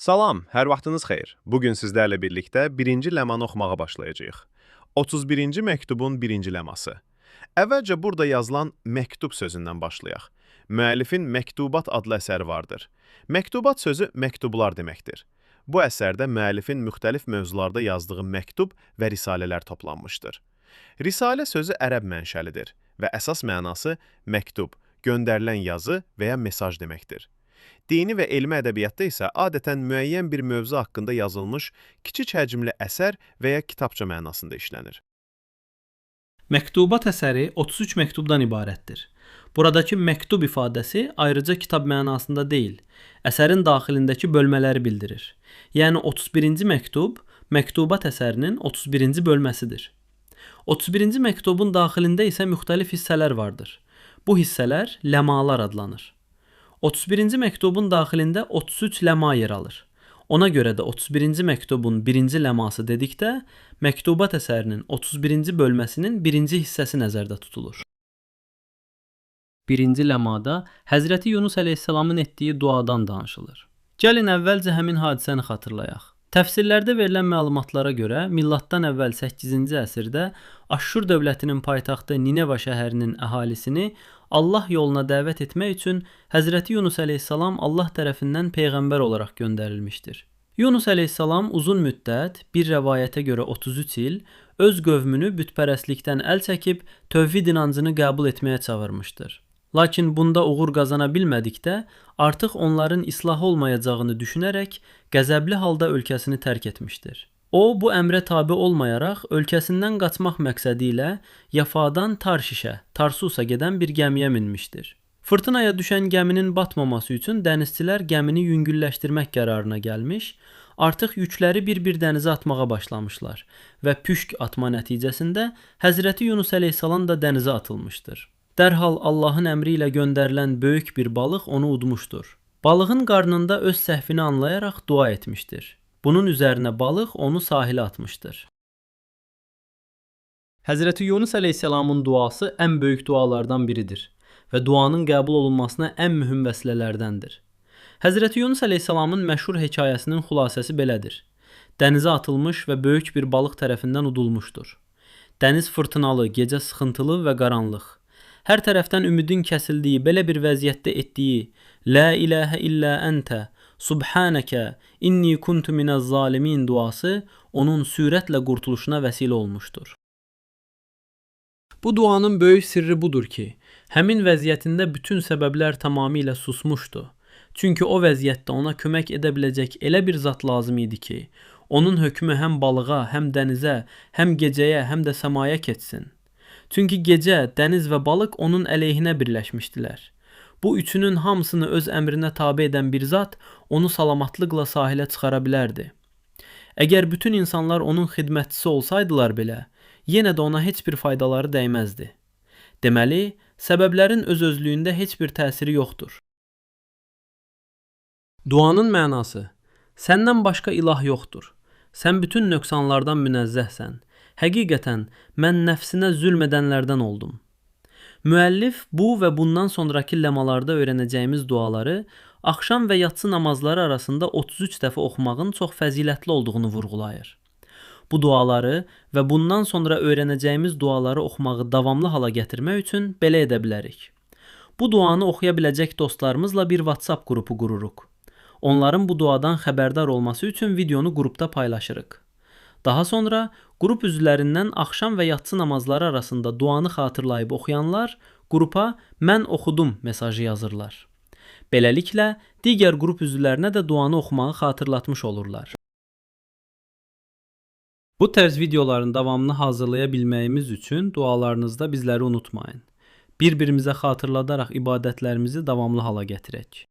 Salam, hər vaxtınız xeyir. Bugün sizlərlə birlikdə birinci ləmanı oxumağa başlayacağıq. 31-ci məktubun birinci ləması. Əvvəlcə burada yazılan məktub sözündən başlayaq. Müəllifin Məktubat adlı əsəri vardır. Məktubat sözü məktublar deməkdir. Bu əsərdə müəllifin müxtəlif mövzularda yazdığı məktub və risalələr toplanmışdır. Risalə sözü ərəb mənşəlidir və əsas mənası məktub, göndərilən yazı və ya mesaj deməkdir. Dini və elmi ədəbiyyatda isə adətən müəyyən bir mövzu haqqında yazılmış kiçik həcmli əsər və ya kitabça mənasında işlənir. Məktubat əsəri 33 məktubdan ibarətdir. Buradakı məktub ifadəsi ayrıca kitab mənasında deyil, əsərin daxilindəki bölmələri bildirir. Yəni 31-ci məktub Məktubat əsərinin 31-ci bölməsidir. 31-ci məktubun daxilində isə müxtəlif hissələr vardır. Bu hissələr ləmalar adlanır. 31-ci məktubun daxilində 33 ləma yer alır. Ona görə də 31-ci məktubun birinci ləması dedikdə, Məktubat əsərinin 31-ci bölməsinin birinci hissəsi nəzərdə tutulur. Birinci ləmada Həzrəti Yunus əleyhissalamın etdiyi duadan danışılır. Gəlin əvvəlcə həmin hadisəni xatırlayaq. Təfsirlərdə verilən məlumatlara görə, milladdan əvvəl 8-ci əsrdə Aşşur dövlətinin paytaxtı Nineva şəhərinin əhalisini Allah yoluna dəvət etmək üçün Həzrəti Yunus əleyhissalam Allah tərəfindən peyğəmbər olaraq göndərilmişdir. Yunus əleyhissalam uzun müddət, bir rəvayətə görə 33 il, öz qövmünü bütpərəstlikdən əl çəkib tövhid inancını qəbul etməyə çağırmışdır. Lakin bunda uğur qazana bilmədikdə, artıq onların islah olmayacağını düşünərək qəzəbli halda ölkəsini tərk etmişdir. O, bu əmrə tabe olmayaraq ölkəsindən qaçmaq məqsədi ilə Yafadan Tarşişə, Tarsusa gedən bir gəmiyə minmişdir. Fırtınaya düşən gəminin batmaması üçün dənizçilər gəmini yüngülləşdirmək qərarına gəlmiş, artıq yükləri bir-bir dənizə atmağa başlamışlar və püşk atma nəticəsində Həzrəti Yunus əleyhissalam da dənizə atılmışdır. Dərhal Allahın əmri ilə göndərilən böyük bir balıq onu udmuşdur. Balığın qarnında öz səhvini anlayaraq dua etmişdir. Bunun üzərinə balıq onu sahilə atmışdır. Həzrəti Yunus əleyhissalamın duası ən böyük dualardan biridir və duanın qəbul olunmasına ən mühüm vəsilələrdəndir. Həzrəti Yunus əleyhissalamın məşhur hekayəsinin xülasəsi belədir. Dənizə atılmış və böyük bir balıq tərəfindən udulmuşdur. Dəniz fırtınalı, gecə sıxıntılı və qaranlıq. Hər tərəfdən ümidin kəsildiyi, belə bir vəziyyətdə etdiyi La ilahə illə əntə, subhanəkə, inni kuntu minəz zalimin duası onun sürətlə qurtuluşuna vəsilə olmuşdur. Bu duanın böyük sirri budur ki, həmin vəziyyətində bütün səbəblər tamamilə susmuşdu. Çünki o vəziyyətdə ona kömək edə biləcək elə bir zat lazım idi ki, onun hökmü həm balığa, həm dənizə, həm gecəyə, həm də səmaya keçsin. Çünki gecə, dəniz və balıq onun əleyhinə birləşmişdilər. Bu üçünün hamısını öz əmrinə tabe edən bir zat onu salamatlıqla sahilə çıxara bilərdi. Əgər bütün insanlar onun xidmətçisi olsaydılar belə, yenə də ona heç bir faydaları dəyməzdi. Deməli, səbəblərin öz-özlüyündə heç bir təsiri yoxdur. Duanın mənası: Səndən başqa ilah yoxdur. Sən bütün nöqsanlardan münəzzəhsən. Həqiqətən, mən nəfsinə zülm edənlərdən oldum. Müəllif bu və bundan sonraki ləmalarda öyrənəcəyimiz duaları axşam və yatsı namazları arasında 33 dəfə oxumağın çox fəzilətli olduğunu vurğulayır. Bu duaları və bundan sonra öyrənəcəyimiz duaları oxumağı davamlı hala gətirmək üçün belə edə bilərik. Bu duanı oxuya biləcək dostlarımızla bir WhatsApp qrupu qururuq. Onların bu duadan xəbərdar olması üçün videonu qrupda paylaşırıq. Daha sonra qrup üzvlərindən axşam və yatsı namazları arasında duanı xatırlayıb oxuyanlar qrupa "Mən oxudum" mesajı yazırlar. Beləliklə, digər qrup üzvlərinə də duanı oxumağı xatırlatmış olurlar. Bu tərz videoların davamını hazırlaya bilməyimiz üçün dualarınızda bizləri unutmayın. Bir-birimizə xatırladaraq ibadətlərimizi davamlı hala gətirək.